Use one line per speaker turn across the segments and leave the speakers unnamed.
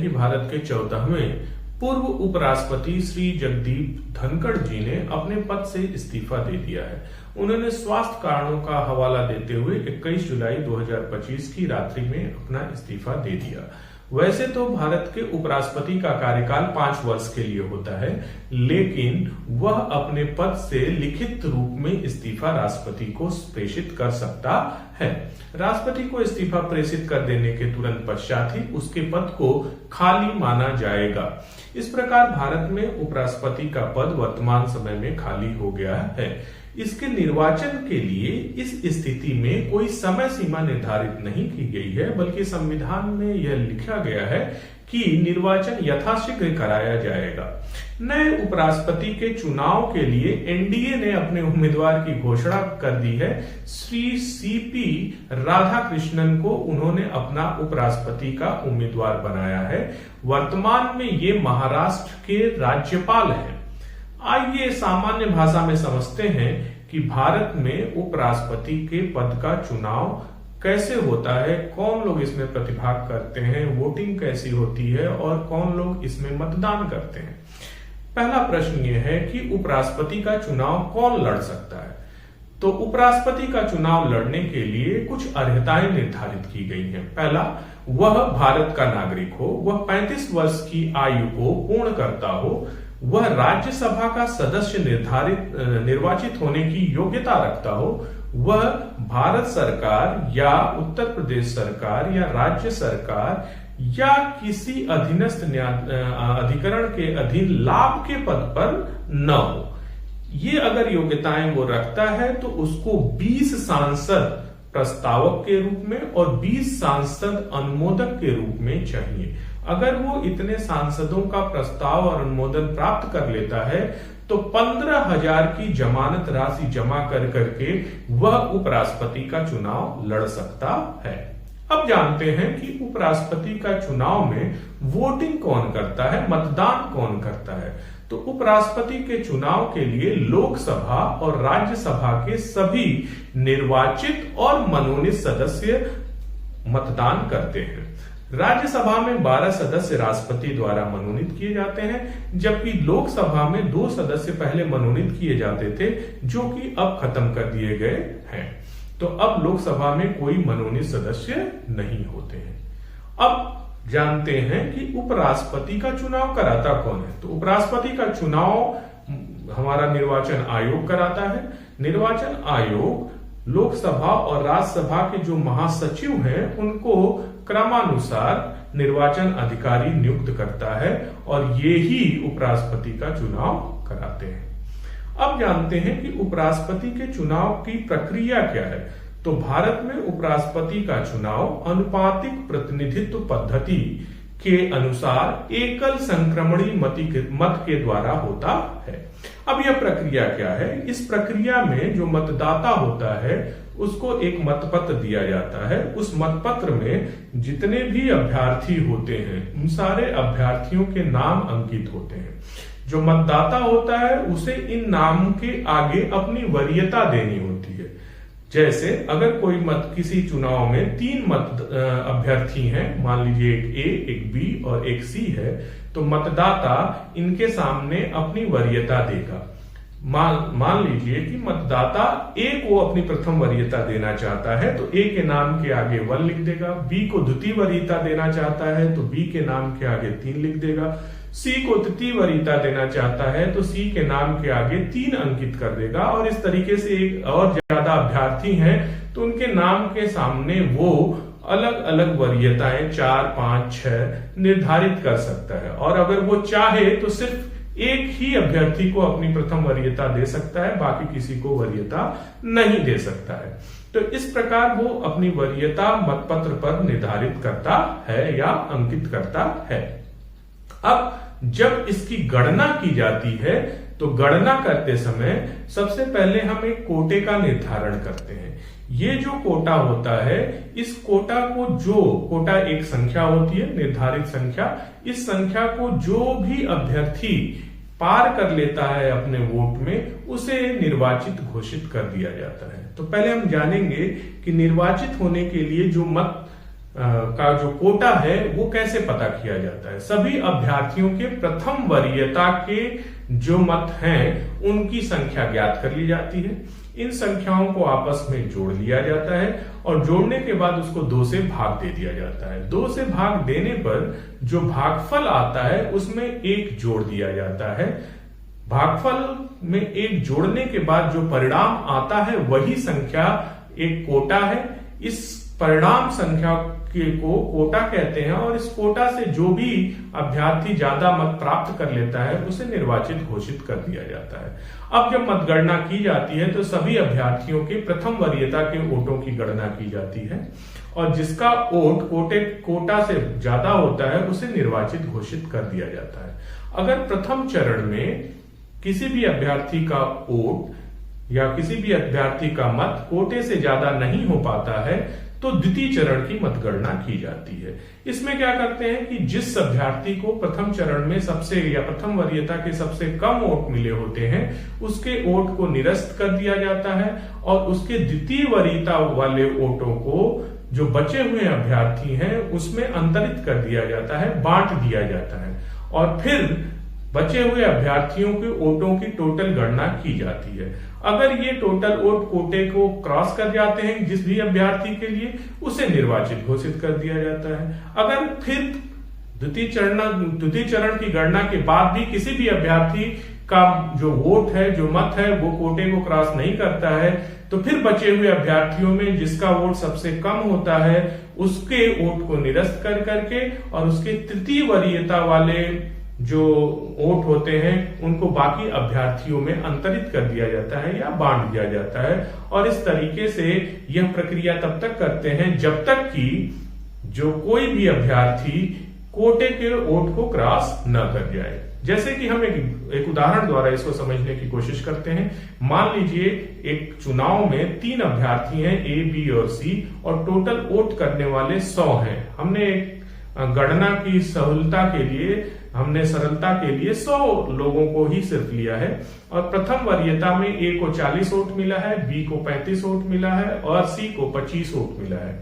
कि भारत के 14वें पूर्व उपराष्ट्रपति श्री जगदीप धनखड़ जी ने अपने पद से इस्तीफा दे दिया है। उन्होंने स्वास्थ्य कारणों का हवाला देते हुए 21 जुलाई 2025 की रात्रि में अपना इस्तीफा दे दिया। वैसे तो भारत के उपराष्ट्रपति का कार्यकाल 5 वर्ष के लिए होता है, लेकिन वह अपने पद से लिखित रूप में इस्तीफा राष्ट्रपति को प्रेषित कर सकता है। राष्ट्रपति को इस्तीफा प्रेषित कर देने के तुरंत पश्चात ही उसके पद को खाली माना जाएगा। इस प्रकार भारत में उपराष्ट्रपति का पद वर्तमान समय में खाली हो गया है। इसके निर्वाचन के लिए इस स्थिति में कोई समय सीमा निर्धारित नहीं की गई है, बल्कि संविधान में यह लिखा गया है कि निर्वाचन यथाशीघ्र कराया जाएगा। नए उपराष्ट्रपति के चुनाव के लिए एनडीए ने अपने उम्मीदवार की घोषणा कर दी है। श्री सीपी राधाकृष्णन को उन्होंने अपना उपराष्ट्रपति का उम्मीदवार बनाया है। वर्तमान में ये महाराष्ट्र के राज्यपाल हैं। आइए सामान्य भाषा में समझते हैं कि भारत में उपराष्ट्रपति के पद का चुनाव कैसे होता है, कौन लोग इसमें प्रतिभाग करते हैं, वोटिंग कैसी होती है और कौन लोग इसमें मतदान करते हैं। पहला प्रश्न यह है कि उपराष्ट्रपति का चुनाव कौन लड़ सकता है। तो उपराष्ट्रपति का चुनाव लड़ने के लिए कुछ अर्हताएं निर्धारित की गई हैं। पहला, वह भारत का नागरिक हो, वह 35 वर्ष की आयु को पूर्ण करता हो, वह राज्यसभा का सदस्य निर्वाचित होने की योग्यता रखता हो, वह भारत सरकार या उत्तर प्रदेश सरकार या राज्य सरकार या किसी अधीनस्थ अधिकरण के अधीन लाभ के पद पर न हो। ये अगर योग्यताएं वो रखता है तो उसको 20 सांसद प्रस्तावक के रूप में और 20 सांसद अनुमोदक के रूप में चाहिए। अगर वो इतने सांसदों का प्रस्ताव और अनुमोदन प्राप्त कर लेता है तो 15,000 की जमानत राशि जमा कर करके वह उपराष्ट्रपति का चुनाव लड़ सकता है। अब जानते हैं कि उपराष्ट्रपति का चुनाव में वोटिंग कौन करता है, मतदान कौन करता है। तो उपराष्ट्रपति के चुनाव के लिए लोकसभा और राज्यसभा के सभी निर्वाचित और मनोनीत सदस्य मतदान करते हैं। राज्यसभा में 12 सदस्य राष्ट्रपति द्वारा मनोनीत किए जाते हैं, जबकि लोकसभा में 2 सदस्य पहले मनोनीत किए जाते थे, जो कि अब खत्म कर दिए गए हैं। तो अब लोकसभा में कोई मनोनीत सदस्य नहीं होते हैं। अब जानते हैं कि उपराष्ट्रपति का चुनाव कराता कौन है। तो उपराष्ट्रपति का चुनाव हमारा निर्वाचन आयोग कराता है। निर्वाचन आयोग लोकसभा और राज्यसभा के जो महासचिव हैं उनको क्रमानुसार निर्वाचन अधिकारी नियुक्त करता है और ये ही उपराष्ट्रपति का चुनाव कराते हैं। अब जानते हैं कि उपराष्ट्रपति के चुनाव की प्रक्रिया क्या है। तो भारत में उपराष्ट्रपति का चुनाव अनुपातिक प्रतिनिधित्व पद्धति के अनुसार एकल संक्रमणी मत के द्वारा होता है। अब यह प्रक्रिया क्या है। इस प्रक्रिया में जो मतदाता होता है उसको एक मतपत्र दिया जाता है। उस मतपत्र में जितने भी अभ्यर्थी होते हैं उन सारे अभ्यर्थियों के नाम अंकित होते हैं। जो मतदाता होता है उसे इन नाम के आगे अपनी वरीयता देनी होती है। जैसे अगर कोई किसी चुनाव में 3 अभ्यर्थी हैं, मान लीजिए एक ए, एक बी और एक सी है, तो मतदाता इनके सामने अपनी वरीयता देगा। मान लीजिए कि मतदाता ए को अपनी प्रथम वरीयता देना चाहता है तो ए के नाम के आगे 1 लिख देगा। बी को द्वितीय वरीयता देना चाहता है तो बी के नाम के आगे 3 लिख देगा। सी को तृतीय वरीयता देना चाहता है तो सी के नाम के आगे 3 अंकित कर देगा। और इस तरीके से एक और ज्यादा अभ्यर्थी हैं तो उनके नाम के सामने वो अलग अलग वरीयताएं 4, 5, 6 निर्धारित कर सकता है। और अगर वो चाहे तो सिर्फ एक ही अभ्यर्थी को अपनी प्रथम वरीयता दे सकता है, बाकी किसी को वरीयता नहीं दे सकता है। तो इस प्रकार वो अपनी वरीयता मतपत्र पर निर्धारित करता है या अंकित करता है। अब जब इसकी गणना की जाती है तो गणना करते समय सबसे पहले हम एक कोटे का निर्धारण करते हैं। ये जो कोटा होता है, इस कोटा को कोटा एक संख्या होती है, निर्धारित संख्या। इस संख्या को जो भी अभ्यर्थी पार कर लेता है अपने वोट में, उसे निर्वाचित घोषित कर दिया जाता है। तो पहले हम जानेंगे कि निर्वाचित होने के लिए जो मत का जो कोटा है वो कैसे पता किया जाता है। सभी अभ्यर्थियों के प्रथम वरीयता के जो मत हैं उनकी संख्या ज्ञात कर ली जाती है। इन संख्याओं को आपस में जोड़ लिया जाता है और जोड़ने के बाद उसको 2 से भाग दे दिया जाता है। 2 से भाग देने पर जो भागफल आता है उसमें 1 जोड़ दिया जाता है। भागफल में 1 जोड़ने के बाद जो परिणाम आता है वही संख्या एक कोटा है। इस परिणाम संख्या को कोटा कहते हैं और इस कोटा से जो भी अभ्यर्थी ज्यादा मत प्राप्त कर लेता है उसे निर्वाचित घोषित कर दिया जाता है। अब जब मतगणना की जाती है तो सभी अभ्यर्थियों के प्रथम वरीयता के वोटों की गणना की जाती है और जिसका वोट कोटा से ज्यादा होता है उसे निर्वाचित घोषित कर दिया जाता है। अगर प्रथम चरण में किसी भी अभ्यर्थी का वोट या किसी भी अभ्यर्थी का मत कोटे से ज्यादा नहीं हो पाता है तो द्वितीय चरण की मतगणना की जाती है। इसमें क्या करते हैं कि जिस अभ्यर्थी को प्रथम चरण में सबसे या प्रथम वरीयता के सबसे कम वोट मिले होते हैं उसके वोट को निरस्त कर दिया जाता है और उसके द्वितीय वरीयता वाले वोटों को जो बचे हुए अभ्यर्थी हैं उसमें अंतरित कर दिया जाता है, बांट दिया जाता है और फिर बचे हुए अभ्यर्थियों के वोटों की टोटल गणना की जाती है। अगर ये टोटल वोट कोटे को क्रॉस कर जाते हैं जिस भी अभ्यर्थी के लिए उसे निर्वाचित घोषित कर दिया जाता है। अगर फिर द्वितीय चरण की गणना के बाद भी किसी भी अभ्यर्थी का जो वोट है, जो मत है, वो कोटे को क्रॉस नहीं करता है तो फिर बचे हुए अभ्यर्थियों में जिसका वोट सबसे कम होता है उसके वोट को निरस्त कर करके और उसके तृतीय वरीयता वाले जो वोट होते हैं उनको बाकी अभ्यर्थियों में अंतरित कर दिया जाता है या बांट दिया जाता है और इस तरीके से यह प्रक्रिया तब तक करते हैं जब तक कि जो कोई भी अभ्यर्थी कोटे के वोट को क्रॉस न कर जाए। जैसे कि हम एक उदाहरण द्वारा इसको समझने की कोशिश करते हैं। मान लीजिए एक चुनाव में 3 अभ्यर्थी हैं A, B और C और टोटल वोट करने वाले 100 हैं। हमने एक गणना की सरलता के लिए 100 लोगों को ही सिर्फ लिया है और प्रथम वरीयता में A को 40 वोट मिला है, B को 35 वोट मिला है और C को 25 वोट मिला है।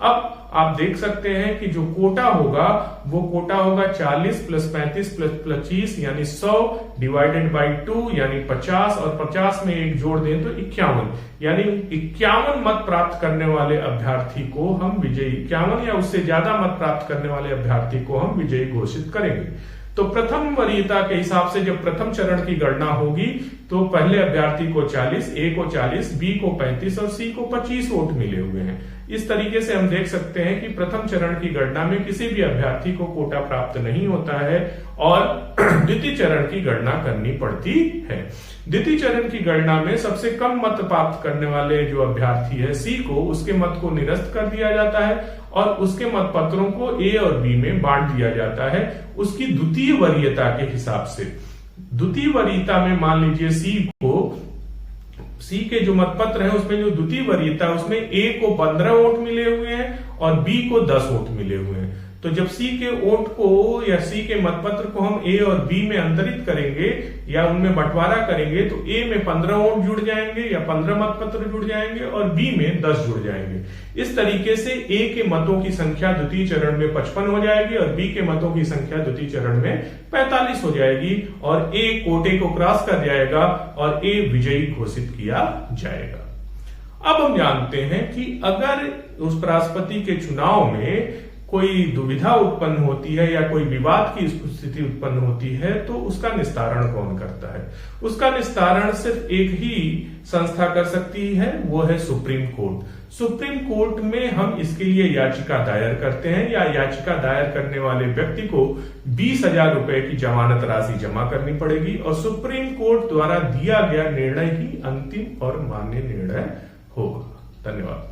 अब आप देख सकते हैं कि जो कोटा होगा वो कोटा होगा 40 + 35 + 25 यानी 100 डिवाइडेड बाई 2 यानी 50 और 50 में 1 जोड़ दें तो 51 यानी 51 मत प्राप्त करने वाले अभ्यर्थी को हम विजयी, 51 या उससे ज्यादा मत प्राप्त करने वाले अभ्यर्थी को हम विजयी घोषित करेंगे। तो प्रथम वरीयता के हिसाब से जब प्रथम चरण की गणना होगी तो पहले अभ्यर्थी को 40, A को 40, B को 35 और C को 25 वोट मिले हुए हैं। इस तरीके से हम देख सकते हैं कि प्रथम चरण की गणना में किसी भी अभ्यर्थी को कोटा प्राप्त नहीं होता है और द्वितीय चरण की गणना करनी पड़ती है। द्वितीय चरण की गणना में सबसे कम मत प्राप्त करने वाले जो अभ्यर्थी है C को, उसके मत को निरस्त कर दिया जाता है और उसके मत पत्रों को A और B में बांट दिया जाता है उसकी द्वितीय वरीयता के हिसाब से। द्वितीय वरीयता में मान लीजिए C के जो मतपत्र हैं उसमें जो द्वितीय वरीयता उसमें A को 15 वोट मिले हुए हैं और B को 10 वोट मिले हुए हैं। तो जब C के वोट को या C के मतपत्र को हम A और B में अंतरित करेंगे या उनमें बंटवारा करेंगे तो A में 15 वोट जुड़ जाएंगे या 15 मतपत्र जुड़ जाएंगे और B में 10 जुड़ जाएंगे। इस तरीके से A के मतों की संख्या द्वितीय चरण में 55 हो जाएगी और B के मतों की संख्या द्वितीय चरण में 45 हो जाएगी और A कोटे को क्रॉस कर जाएगा और A विजयी घोषित किया जाएगा। अब हम जानते हैं कि अगर उस राष्ट्रपति के चुनाव में कोई दुविधा उत्पन्न होती है या कोई विवाद की स्थिति उत्पन्न होती है तो उसका निस्तारण कौन करता है? उसका निस्तारण सिर्फ एक ही संस्था कर सकती है, वो है सुप्रीम कोर्ट। सुप्रीम कोर्ट में हम इसके लिए याचिका दायर करते हैं या याचिका दायर करने वाले व्यक्ति को 20,000 रुपए की जमानत राशि जमा करनी पड़ेगी और सुप्रीम कोर्ट द्वारा दिया गया निर्णय ही अंतिम और मान्य निर्णय होगा। धन्यवाद।